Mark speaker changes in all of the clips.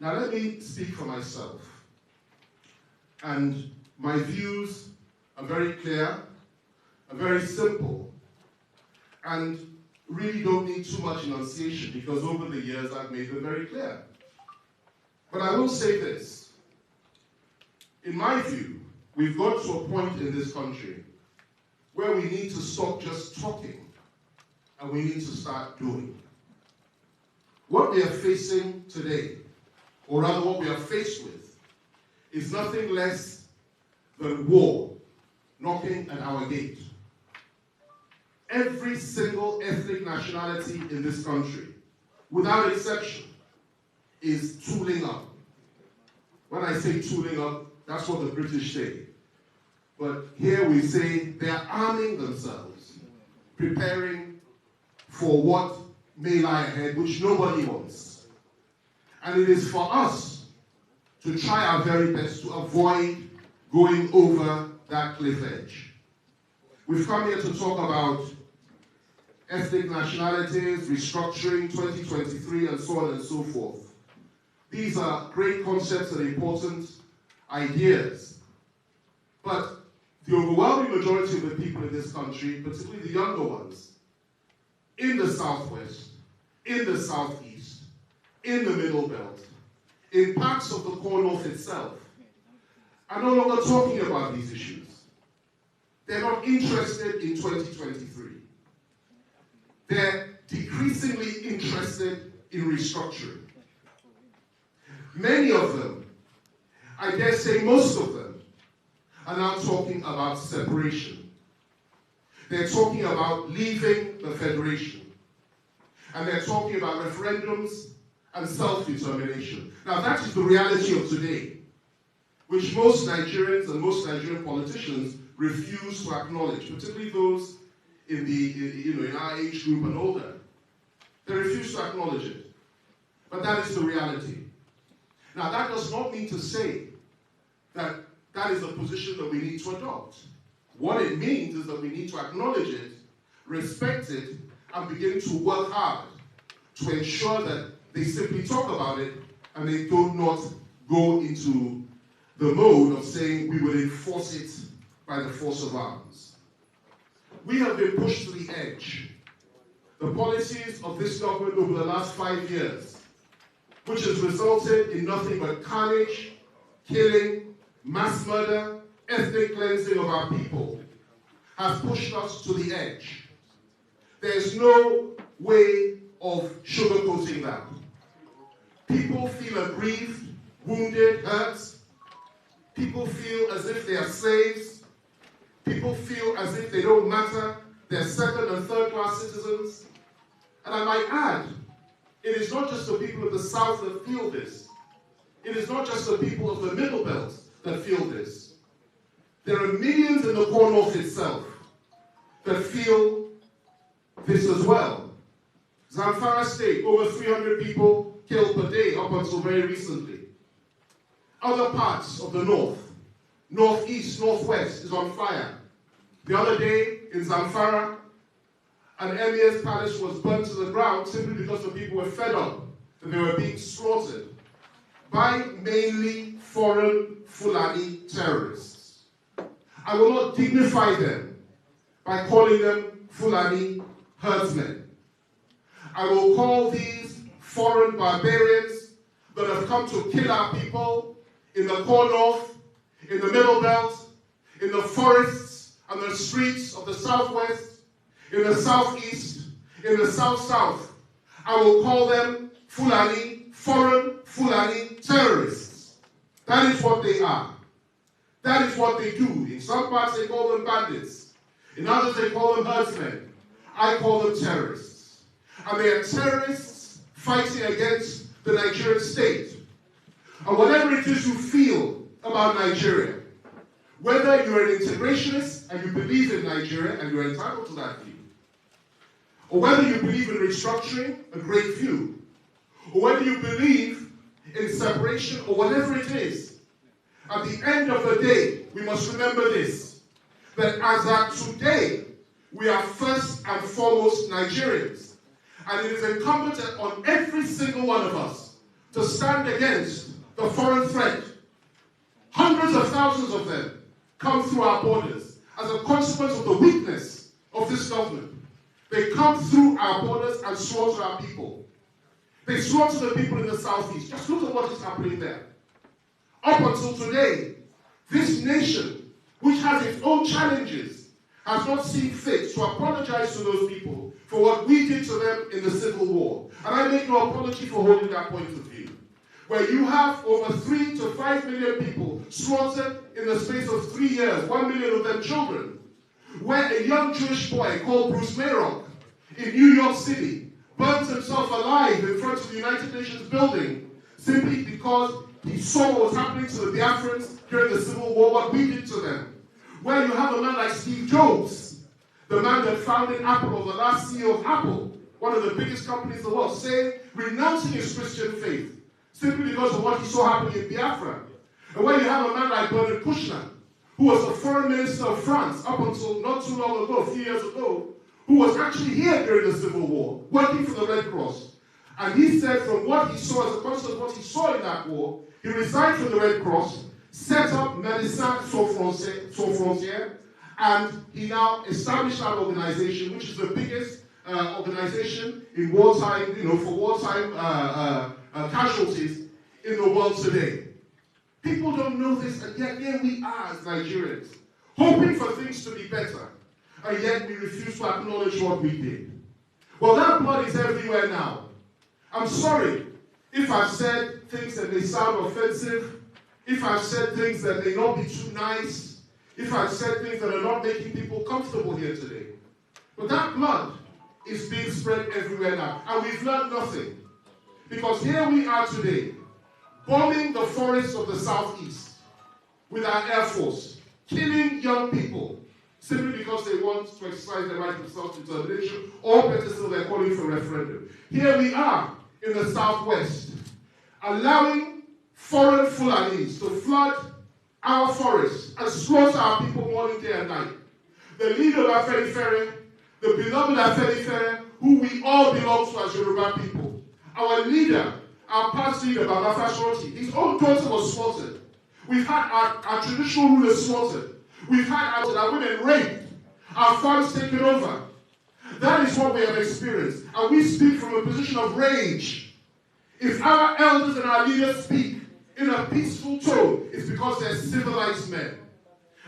Speaker 1: Now let me speak for myself. And my views are very clear, are very simple, and really don't need too much enunciation because over the years I've made them very clear. But I will say this. In my view, we've got to a point in this country where we need to stop just talking and we need to start doing. What we are facing today, or rather what we are faced with, is nothing less than war knocking at our gate. Every single ethnic nationality in this country, without exception, is tooling up. When I say tooling up, that's what the British say. But here we say they are arming themselves, preparing for what may lie ahead, which nobody wants. And it is for us to try our very best to avoid going over that cliff edge. We've come here to talk about ethnic nationalities, restructuring, 2023, and so on and so forth. These are great concepts and important ideas. But the overwhelming majority of the people in this country, particularly the younger ones, in the Southwest, in the Southeast, in the Middle Belt, in parts of the core North itself, are no longer talking about these issues. They're not interested in 2023. They're decreasingly interested in restructuring. Many of them, I dare say most of them, are now talking about separation. They're talking about leaving the Federation. And they're talking about referendums and self-determination. Now that is the reality of today, which most Nigerians and most Nigerian politicians refuse to acknowledge, particularly those in in our age group and older. They refuse to acknowledge it. But that is the reality. Now that does not mean to say that that is a position that we need to adopt. What it means is that we need to acknowledge it, respect it, and begin to work hard to ensure that they simply talk about it and they do not go into the mode of saying we will enforce it by the force of arms. We have been pushed to the edge. The policies of this government over the last 5 years, which has resulted in nothing but carnage, killing, mass murder, ethnic cleansing of our people, has pushed us to the edge. There's no way of sugarcoating that. People feel aggrieved, wounded, hurt. People feel as if they are slaves. People feel as if they don't matter. They're second and third class citizens. And I might add, it is not just the people of the South that feel this. It is not just the people of the Middle Belt that feel this. There are millions in the core North itself that feel this as well. Zamfara State, over 300 people killed per day up until very recently. Other parts of the North, Northeast, Northwest is on fire. The other day in Zamfara, an emir's palace was burnt to the ground simply because the people were fed up and they were being slaughtered by mainly foreign Fulani terrorists. I will not dignify them by calling them Fulani herdsmen. I will call these foreign barbarians that have come to kill our people in the core North, in the Middle Belt, in the forests and the streets of the Southwest, in the Southeast, in the South-South. I will call them Fulani, foreign Fulani terrorists. That is what they are. That is what they do. In some parts they call them bandits. In others they call them herdsmen. I call them terrorists. And they are terrorists fighting against the Nigerian state. And whatever it is you feel about Nigeria, whether you're an integrationist and you believe in Nigeria and you're entitled to that view, or whether you believe in restructuring, a great view, or whether you believe in separation or whatever it is, at the end of the day, we must remember this, that as at today, we are first and foremost Nigerians. And it is incumbent on every single one of us to stand against the foreign threat. Hundreds of thousands of them come through our borders as a consequence of the weakness of this government. They come through our borders and slaughter our people. They slaughter the people in the southeast. Just look at what is happening there. Up until today, this nation, which has its own challenges, has not seen fit to apologize to those people for what we did to them in the Civil War. And I make no apology for holding that point of view. Where you have over 3 to 5 million people slaughtered in the space of 3 years, 1 million of them children. Where a young Jewish boy called Bruce Mayrock in New York City burnt himself alive in front of the United Nations building simply because he saw what was happening to the Biafrans during the Civil War, what we did to them. Where you have a man like Steve Jobs, the man that founded Apple, or the last CEO of Apple, one of the biggest companies in the world, saying, renouncing his Christian faith, simply because of what he saw happening in Biafra. And where you have a man like Bernard Kouchner, who was the foreign minister of France up until not too long ago, a few years ago, who was actually here during the Civil War, working for the Red Cross. And he said from what he saw, as a consequence of what he saw in that war, he resigned from the Red Cross, set up Médecins Sans Frontières, and he now established that organization, which is the biggest organization in wartime, for wartime casualties in the world today. People don't know this, and yet here we are as Nigerians, hoping for things to be better, and yet we refuse to acknowledge what we did. Well, that blood is everywhere now. I'm sorry if I've said things that may sound offensive, if I've said things that may not be too nice, if I've said things that are not making people comfortable here today. But that blood is being spread everywhere now, and we've learned nothing. Because here we are today, bombing the forests of the southeast with our Air Force, killing young people, simply because they want to exercise their right of self-determination, or better still, they're calling for a referendum. Here we are in the southwest, allowing foreign Fulanis to flood our forests and slaughter our people morning, day, and night. The leader of Femi Fani, the beloved Femi Fani, who we all belong to as Yoruba people, our leader, our past leader, Baba Fashotti, his own daughter was slaughtered. We've had our traditional rulers slaughtered. We've had our women raped, our farms taken over. That is what we have experienced. And we speak from a position of rage. If our elders and our leaders speak in a peaceful tone, it's because they're civilized men.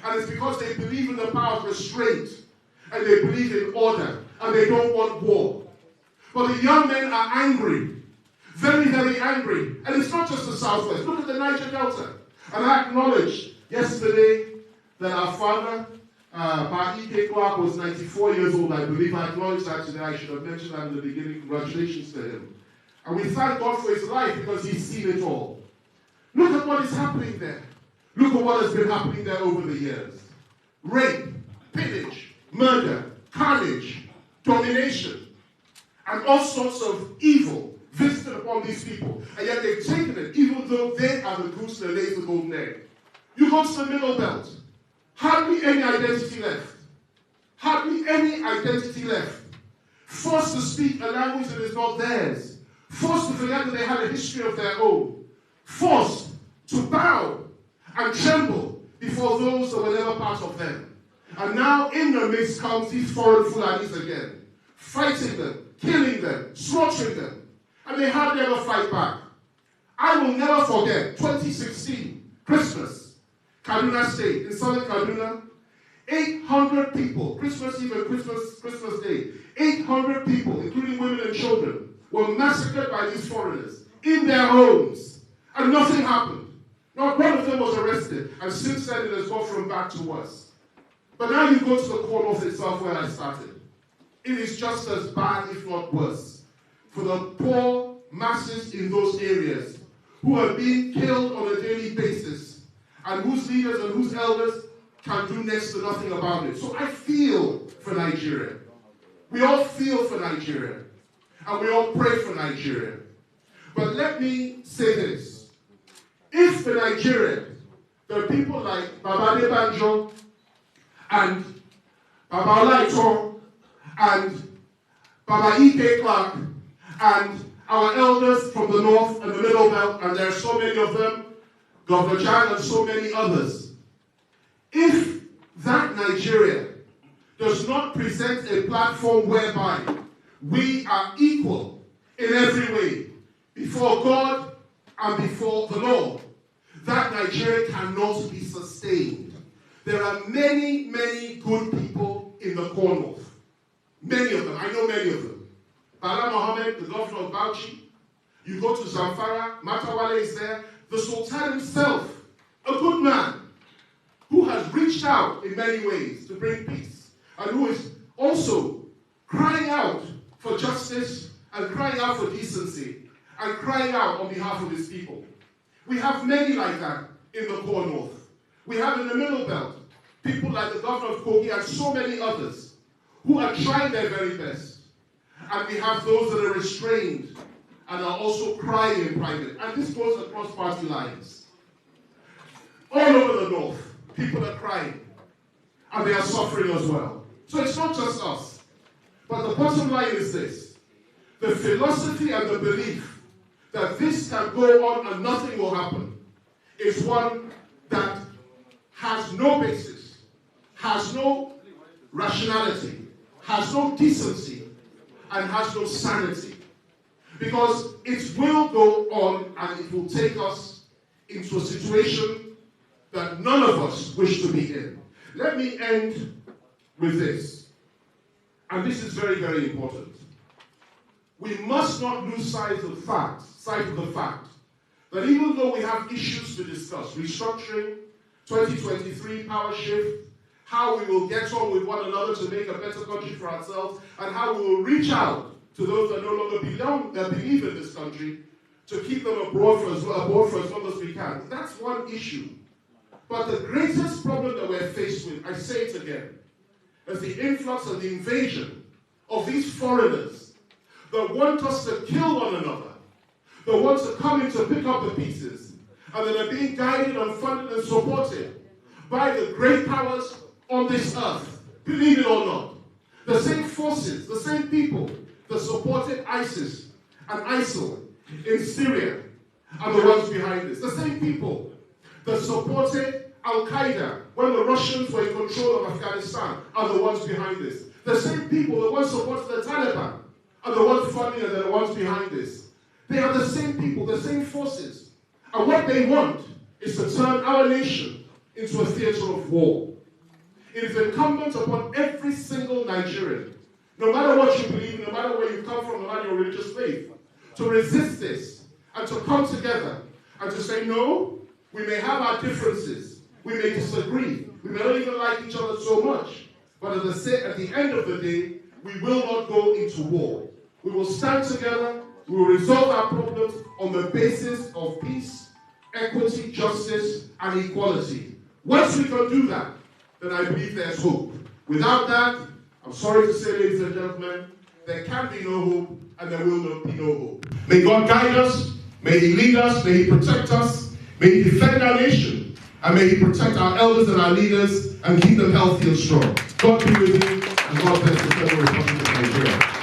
Speaker 1: And it's because they believe in the power of restraint. And they believe in order. And they don't want war. But the young men are angry. Very, very angry. And it's not just the southwest. Look at the Niger Delta. And I acknowledged yesterday that our father, Ike Clark, was 94 years old, I believe. I acknowledge that today. I should have mentioned that in the beginning. Congratulations to him. And we thank God for his life because he's seen it all. Look at what is happening there. Look at what has been happening there over the years. Rape, pillage, murder, carnage, domination, and all sorts of evil visited upon these people. And yet they've taken it, even though they are the goose that lays the golden egg. You go to the middle belt. Hardly any identity left. Hardly any identity left. Forced to speak a language that is not theirs. Forced to forget that they had a history of their own. Forced to bow and tremble before those that were never part of them. And now in the midst comes these foreign Fulanis again. Fighting them, killing them, slaughtering them. And they hardly ever fight back. I will never forget 2016, Christmas. Kaduna State, in southern Kaduna, 800 people, Christmas Eve and Christmas Day, 800 people, including women and children, were massacred by these foreigners in their homes. And nothing happened. Not one of them was arrested. And since then, it has gone from bad to worse. But now you go to the core north itself where I started. It is just as bad, if not worse, for the poor masses in those areas who are being killed on a daily basis, and whose leaders and whose elders can do next to nothing about it. So I feel for Nigeria. We all feel for Nigeria. And we all pray for Nigeria. But let me say this. If the Nigerians, the people like Baba Debanjo and Baba Olaito and Baba Ike Clark and our elders from the north and the middle belt, and there are so many of them, Governor Jan and so many others. If that Nigeria does not present a platform whereby we are equal in every way before God and before the law, that Nigeria cannot be sustained. There are many, many good people in the core north. Many of them. I know many of them. Bala Mohammed, the governor of Bauchi. You go to Zamfara, Matawale is there. The Sultan himself, a good man, who has reached out in many ways to bring peace, and who is also crying out for justice and crying out for decency and crying out on behalf of his people. We have many like that in the core north. We have in the middle belt people like the governor of Kogi and so many others who are trying their very best. And we have those that are restrained and are also crying in private. And this goes across party lines. All over the north, people are crying. And they are suffering as well. So it's not just us. But the bottom line is this. The philosophy and the belief that this can go on and nothing will happen is one that has no basis, has no rationality, has no decency, and has no sanity. Because it will go on and it will take us into a situation that none of us wish to be in. Let me end with this. And this is very, very important. We must not lose sight of the fact that even though we have issues to discuss, restructuring, 2023 power shift, how we will get on with one another to make a better country for ourselves, and how we will reach out to those that no longer believe in this country, to keep them aboard for as long as we can. That's one issue. But the greatest problem that we're faced with, I say it again, is the influx and the invasion of these foreigners that want us to kill one another, that want to come in to pick up the pieces, and that are being guided and funded and supported by the great powers on this earth. Believe it or not. The same forces, the same people that supported ISIS and ISIL in Syria are the ones behind this. The same people that supported Al-Qaeda when the Russians were in control of Afghanistan are the ones behind this. The same people, the ones supporting the Taliban, are the ones funding and they're the ones behind this. They are the same people, the same forces. And what they want is to turn our nation into a theater of war. It is incumbent upon every single Nigerian, no matter what you believe, no matter where you come from, no matter your religious faith, to resist this and to come together and to say, no, we may have our differences, we may disagree, we may not even like each other so much, but at the end of the day, we will not go into war. We will stand together, we will resolve our problems on the basis of peace, equity, justice, and equality. Once we can do that, then I believe there's hope. Without that, I'm sorry to say, ladies and gentlemen, there can be no hope, and there will not be no hope. May God guide us, may He lead us, may He protect us, may He defend our nation, and may He protect our elders and our leaders, and keep them healthy and strong. God be with you, and God bless the Federal Republic of Nigeria.